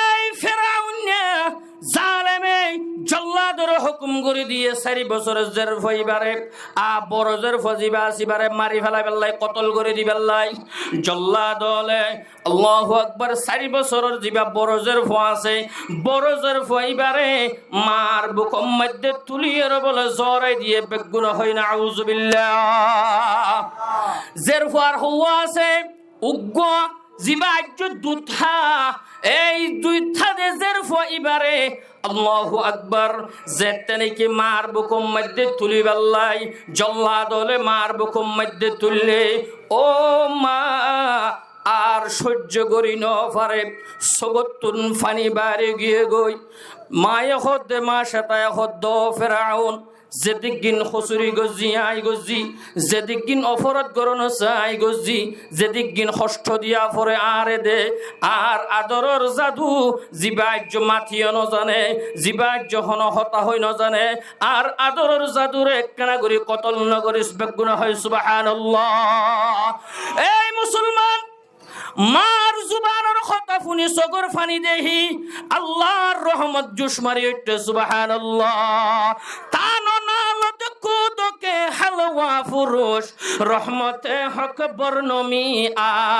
এই ফেরাউন জালেমে জল্লাদর হুকুম করে দিয়ে 4 বছরের জেরফ হইবারে বড় জেরফ জিবা আসিবারে মারি ফেলাই বেল্লাই কতল করে দিবেল্লাই জল্লাদলে আল্লাহু আকবার 4 বছরের জিবা বড় জেরফ আছে বড় জেরফ হইবারে মার বুকম মধ্যে তুলিয়ের বলে জরাই দিয়ে বেগুন হয় না আউযুবিল্লাহ জেরফ আর হুয়া আছে উগ্র জিবা আজ দুথা এই দুইটা দেশের ফইবারে আল্লাহু আকবার যেতেনে কি মার বুকুম মধ্যে তুলি বেল্লাই জল্লাদলে মার বুকুম মধ্যে তুললে ও মা আর সহ্য করি ন পারে সগতুন ফানি বাড়ি গিয়ে গই মায়ে হদ্দে মা সাতায় হদ্দ ফেরাউন যেদিকিন খসুরি গজি আই গজি যেদিকিন অপরাধ করন চাই গজি যেদিকিন কষ্ট দিয়া পরে আরে দে আর আদরের জাদু জিবাজ্য মাথিও নজানে জিবাজ্য হন হতা হই নজানে আর আদরের জাদুরে একখানা করি কতল নগরিস বেগুনা হয় সুবহানাল্লাহ এই মুসলমান মার জুবানের কথা শুনি চকুর ফানি দেহি আল্লাহর রহমত জুস মারি উঠতে সুবহানাল্লাহ তাননালত কুদকে হালওয়া ফুরুষ রহমতে হক বর্ণমি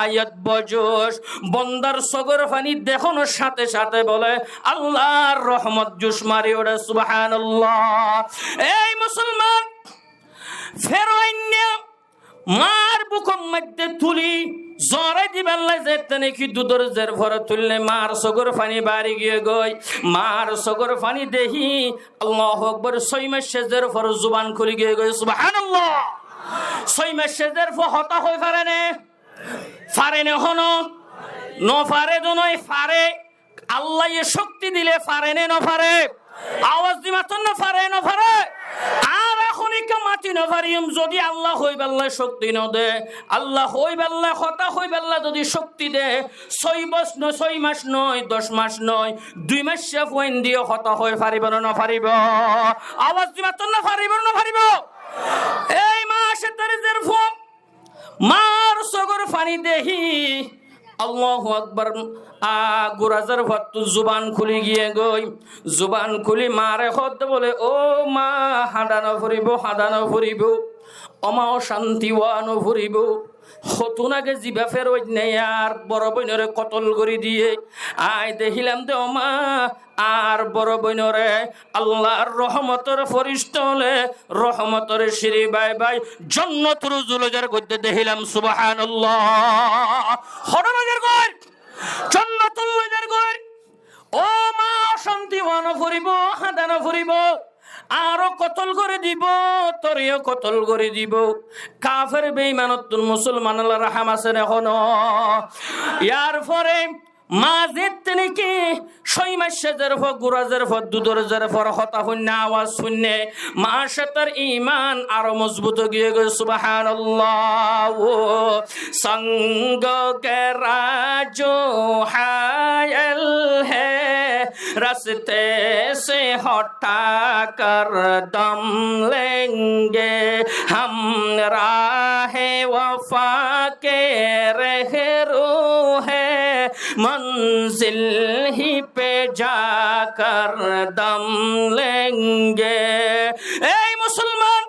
আয়াত বজোশ বন্দার চকুর ফানি দেখানোর সাথে সাথে বলে আল্লাহর রহমত জুস মারি ওঠে সুবহানাল্লাহ এই মুসলমান ফেরাউন মার বুকম মধ্যে তুলি জরাই দিবাল্লাই যেতে নাকি দুধর জের ভরে তুললে মার সগর পানি বাড়ি গিয়ে গই মার সগর পানি দেহি আল্লাহু আকবার 6 মাস সেজের পর জুবান খুলে গিয়ে গই সুবহানাল্লাহ 6 মাস সেজের পর হতা হই পারে না হনো ন পারে তো নয় পারে আল্লাহ এ শক্তি দিলে পারে না পারে আওয়াজ দিমাতন না পারে আর এখনই কে মাটি না পারিম যদি আল্লাহ হইবাল্লা শক্তি ন দে আল্লাহ হইবাল্লা হতা হইবাল্লা যদি শক্তি দে 6 মাস নয় 10 মাস নয় 2 মাস সে পয়েন দিয়ে হতা হয়ে পারিব না পারিব আওয়াজ দিমাতন না পারিব এই মাসে তারিজের ফম মার সগর পানি দেহি আল্লাহু আকবার গুরাজার ভক্ত জুবান খুলি গিয়ে গই জুবান খুলি মারে হদ বলে ও মা হাঁদানো ফুরিব অমাও শান্তি ওয়ানো ফুরিব হতুনাকে জিবা ফেরত নেই আর বড় বইনরে কতল করে দিয়ে আয় দেখিলাম দে মা আর বড় বইনরে আল্লাহর রহমতের ফরিস্তা হলে রহমতের সিঁড়ি বাই জান্নাতুল জুলজার গদ্দে দেখিলাম সুবহানাল্লাহ হরনজের গর জান্নাতুল জুলজার গর ও মা শান্তি ওয়ানো ফুরিব হাঁদানো ফুরিব আরো কতল করে দিব তরিও কতল করে দিব কাফের বেঈমানতুল মুসলমান আল্লাহ রাহাম আছে এখন ইয়ার পরে মাঝে নাকি 6 মাস সেজের পর গুরাজের পর দুধর জের পর হতা হইনা আওয়াজ শুনে মার সাথে ঈমান আরো মজবুত গিয়ে গেল সুবহানাল্লাহ সঙ্গ কে রাজো হায়াল হে রাস্তে से हटा कर दम लेंगे हम राहे वफा के रहरो है मंजिल ही पे जाकर दम लेंगे এই মুসলমান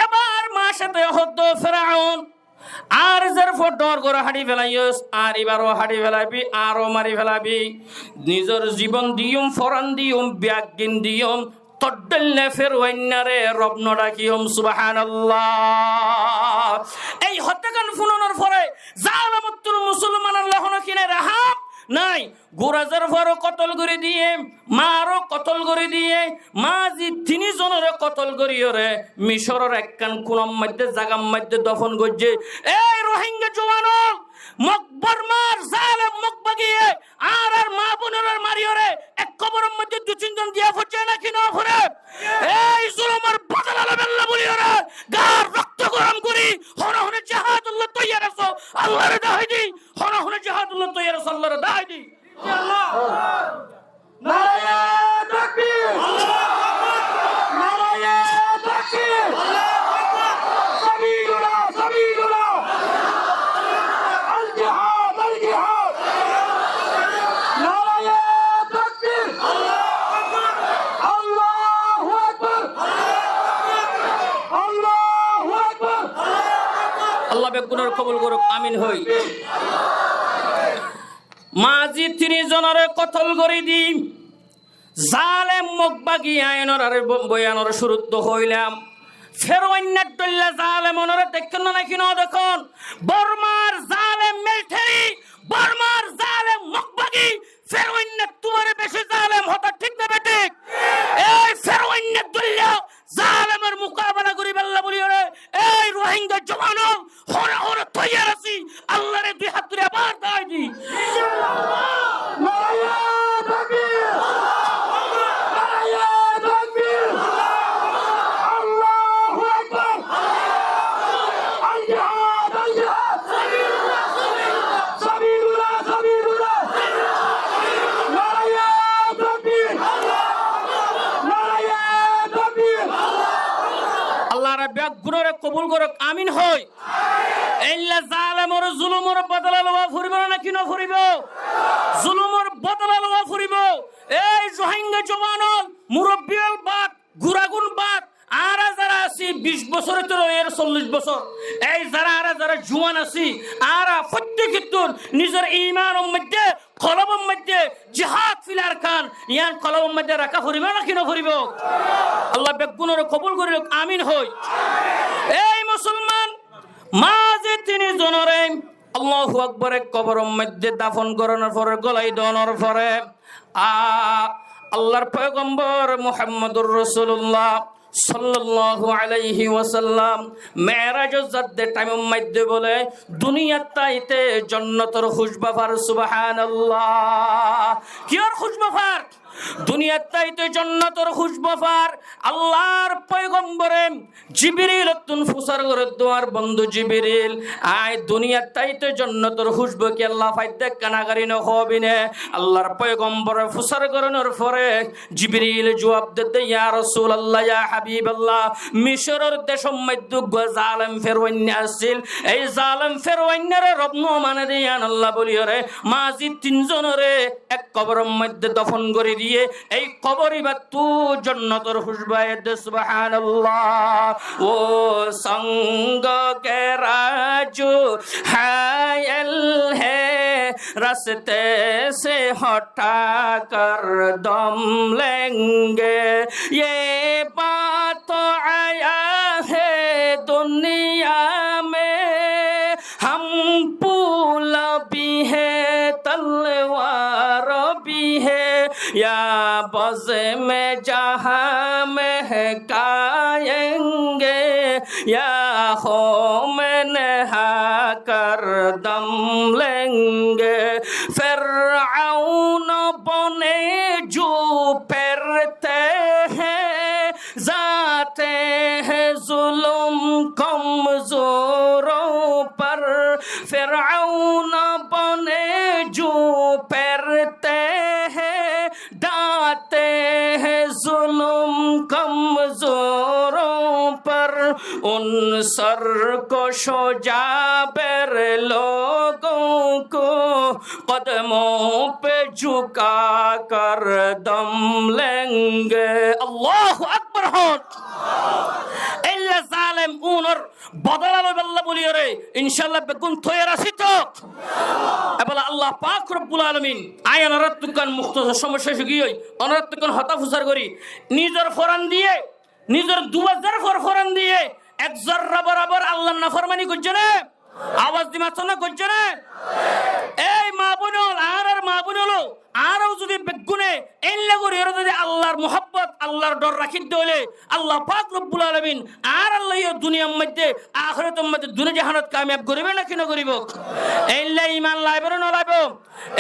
এবার মার সাথে হদ্দ ফেরাউন আর যার ফটোর করে হাঁটি ফেলাইস আর এবারও হাঁটি ফেলাবি আরও মারি ফেলাবি নিজের জীবন দিয়ম ফরান দিয়ম ব্যাগিন দিয়ম তড্ডলে ফের ওয়াইনারে রব্ন ডাকিয়ম সুবহানাল্লাহ এই হত্যাকাণ্ড ফুনানোর পরে জালামতুল মুসলমান আল্লাহ কিনে রাহাম নাই গুরাজের ভরও কতল করে দিয়ে মারও কতল করে দিয়ে মাঝি 3 জনের কতল করিয়রে মিশরের একখান কোনাম মধ্যে জাগাম মধ্যে দফন করছে এই রোহিঙ্গা জওয়ানল মকবর মার জালেম মকবাগিয়ে আর মা বোনের মারিয়রে এক কবরের মধ্যে 2-3 জন দিয়া ফুটছে নাকি না ফুরে এই জুলুমের বদলা লবেল্লা বলিয়রে গার রক্ত গরম করি হনহনে জিহাদুল্লাহ তৈয়ার আছো আল্লাহর দাহিদি হনহনে জিহাদুল্লাহ তৈয়ার আছো আল্লাহর দাহিদি আল্লাহ নারায়ে তাকবীর নারায়ে তাকবীর সাবিলুল্লাহ আল জিহাদ নারায়ে তাকবীর আল্লাহু আকবার আল্লাহ বেগুনের কবুল করুক আমিন হই মাঝি 3 জনের কতল করে দি জালেম মকবাগি আইনর আর বয়ানর শুরুত হইলাম ফের অন্যার দল্লা জালেম ওনারা দেখেন না নাকি না দেখুন বর্মার জালেম মিলিটারি বর্মার জালেম মকবাগি ফের অন্যার তোমার বেশি জালেম হতা ঠিক না বেঠিক এই ফের অন্যার দল্লা জালেমের মোকাবেলা করি আল্লাহ বলি রে এই রোহিঙ্গা জওয়ান হরে তৈয়ার আছি আল্লাহরে 2 হাত ধরে আবার দাই দি নারায়ে তাকবীর নারায়ে তাকবীর আল্লাহু আকবার আল জিহাদ সাবিলুল্লাহ নারায়ে তাকবীর নারায়ে তাকবীর আল্লাহ রাব্বি গুণরে কবুল করুক আমিন হই এল্লা জালেমর জুলুমর বদলা লওয়া ফুরিব না কি না ফুরিব জুলুমর বদলা লওয়া ফুরিব এই রোহিঙ্গা জওয়ানল মুরব্বিয়াল বাত গুরাগুন বাত আর যারা আছি 20 বছরের তো এর 40 বছর এই যারা জওয়ান আছি আর প্রত্যেকজন নিজের ঈমানের মধ্যে কলবের মধ্যে জিহাদ ফিলার খান ইয়ান কলবের মধ্যে রাখা ফুরিব না কি না ফুরিব আল্লাহ বেগুনের কবুল করিল আমিন হই এই মুসলমান মাঝ মাঝে তিনি জনরে আল্লাহু আকবার কবরের মধ্যে দাফন করানোর পরে গলায় দেওয়ানোর পরে আল্লাহর পয়গম্বর মুহাম্মদুর রাসূলুল্লাহ সাল্লাল্লাহু আলাইহি ওয়াসাল্লাম মেরাজের যাতে টাইমের মধ্যে বলে দুনিয়ার তাইতে জান্নাতের খুশবাফার সুবহানাল্লাহ। কি আর খুশবাফার? দুনিয়ার তাইতে জান্নাতের খুশবাফার। আল্লাহর পয়গম্বরে জিবরিল তুন ফুসার করে তোমার বন্ধু জিবরিল আয় দুনিয়ার তাইতে জান্নাতের খুশবু কি আল্লাহ ফাইতে কানাগারি ন হবিনে। আল্লাহর পয়গম্বরে ফুসার করানোর পরে জিবরিল জবাব দিতে ইয়া রাসূলুল্লাহ ইয়া হাবিবাল্লাহ মিশরের দেশের মধ্যে জালেম ফেরওয়াইন আসছিল। এই জালেম ফেরওয়াইনের রত্ন মানে দিয়ান আল্লাহ বলিরে মাঝি তিনজনরে এক কবরের মধ্যে দফন করে দিয়ে এই কবরই বা তু জান্নাতের খুশবায়ে দে সুবহানাল্লাহ। ও संग के राजू हायल है रास्ते से हटा कर दम लेंगे ये बात तो आया है दुनिया में हम पुल भी है तलवार भी है या बज़ में जहाँ महकाएंगे या हो में नहा कर दम लेंगे। फ़िरऔन बने जो फिरते हैं जाते हैं जुल्म कमज़ोरों पर। फ़िरऔन बने जो फिरते हैं डांटे हैं जुल्म कमज़ोरों पर। उन सरकशो जाबिर लोगों को कदमों पे झुका कर दम लेंगे। अल्लाहु अकबर होत এল্লা জালেম উনর বদলালো আল্লাহ বলিও রে ইনশাআল্লাহ বেগুন তৈয়ার আছি তো এবলা আল্লাহ পাক রব্বুল আলামিন আয়ান রাতুকান মুখতাসার সমস্যা শুকিয়ই অনরাতুকান হতা ফুসার করি নিজের ফরান দিয়ে নিজের 2000 ফরান দিয়ে এক জররা বরাবর আল্লাহর নাফরমানি করছে না আওয়াজ দিমাছ না করছে না। এই মা বোনল আর মা বোনল আরও যদি বেগুনে এল্লা করে এর যদি আল্লাহর মুহাব্বত আল্লাহর ডর রাখি দলে আল্লাহ পাক রব্বুল আলামিন আর আল্লাহ এই দুনিয়ার মধ্যে আখিরাতের মধ্যে দুনিয়া জাহানত কামিয়াব করিবে না কিনা করিব। এল্লা ঈমান লাইবে না লাইব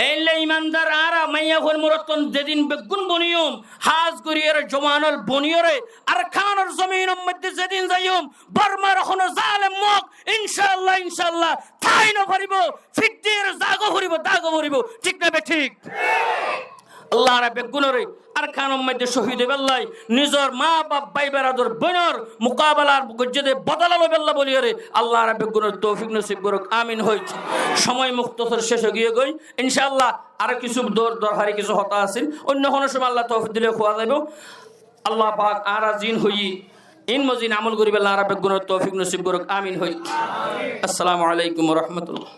এল্লা ঈমানদার আর মাইয়া হল মুরতন যেদিন বেগুন বনিয়ম হাজ করি এর জমানল বনিয়রে আর খানের জমিনের মধ্যে যেদিন যাইম বর্মার হন জালেম মুখ ইনশাআল্লাহ ইনশাআল্লাহ তাই না করিব ফিদ্দির জাগো করিব দাগো করিব ঠিক না বে ঠিক। আল্লাহ রাব্বে গুনরে আর খানের মধ্যে শহীদ বেল্লাই নিজর মা বাপ ভাই বেরাদর বোনর মুকাবালার গজ্জে বদলালো বেল্লা বলিরে আল্লাহ রাব্বে গুনর তৌফিক নসিব করুক আমিন। হইছে সময় মুক্তসর শেষ গিয়ে গই ইনশাআল্লাহ আর কিছু দরহারি কিছু হতা আছে অন্য কোন সময় আল্লাহ তৌফিক দিলে খোয়া যাইব। আল্লাহ পাক আর জিন হই ইন মজিন আমল করিবে আল্লাহ রাব্বে গুনর তৌফিক নসিব করুক আমিন। হই আসসালামু আলাইকুম ওয়া রাহমাতুল্লাহ।